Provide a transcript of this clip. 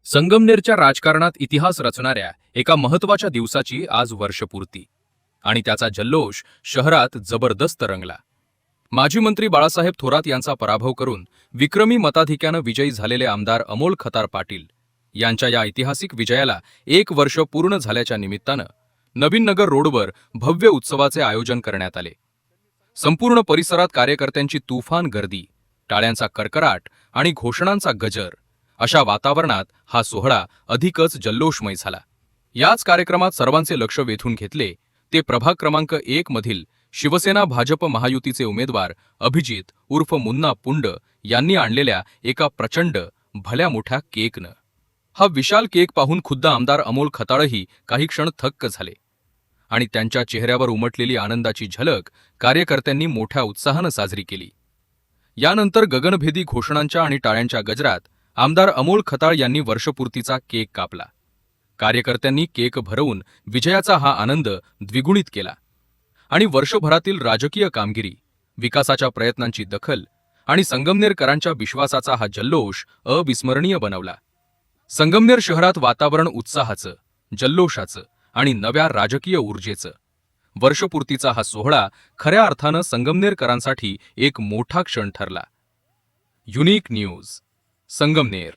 संगमनेरच्या राजकारणात इतिहास रचणाऱ्या एका महत्त्वाच्या दिवसाची आज वर्षपूर्ती आणि त्याचा जल्लोष शहरात जबरदस्त रंगला। माजी मंत्री बाळासाहेब थोरात यांचा पराभव करून विक्रमी मताधिक्यानं विजयी झालेले आमदार अमोल खताळ पाटील यांच्या या ऐतिहासिक विजयाला 1 वर्ष पूर्ण झाल्याच्या निमित्तानं नवीन नगर रोडवर भव्य उत्सवाचे आयोजन करण्यात आले। संपूर्ण परिसरात कार्यकर्त्यांची तुफान गर्दी, टाळ्यांचा कडकडाट आणि घोषणांचा गजर अशा वातावरणात हा सोहळा अधिकच जल्लोषमय झाला। याच कार्यक्रमात सर्वांचे लक्ष वेधून घेतले ते प्रभाग क्रमांक 1 मधील शिवसेना भाजप महायुतीचे उमेदवार अभिजित उर्फ मुन्ना पुंड यांनी आणलेल्या एका प्रचंड भल्या मोठ्या केकनं। हा विशाल केक पाहून खुद्द आमदार अमोल खताळही काही क्षण थक्क झाले आणि त्यांच्या चेहऱ्यावर उमटलेली आनंदाची झलक कार्यकर्त्यांनी मोठ्या उत्साहानं साजरी केली। यानंतर गगनभेदी घोषणांच्या आणि टाळ्यांच्या गजरात आमदार अमोल खताळ यांनी वर्षपूर्तीचा केक कापला। कार्यकर्त्यांनी केक भरवून विजयाचा हा आनंद द्विगुणित केला आणि वर्षभरातील राजकीय कामगिरी, विकासाच्या प्रयत्नांची दखल आणि संगमनेरकरांच्या विश्वासाचा हा जल्लोष अविस्मरणीय बनवला। संगमनेर शहरात वातावरण उत्साहाचं, जल्लोषाचं आणि नव्या राजकीय ऊर्जेचं। वर्षपूर्तीचा हा सोहळा खऱ्या अर्थानं संगमनेरकरांसाठी एक मोठा क्षण ठरला। Unique news, Sangamner.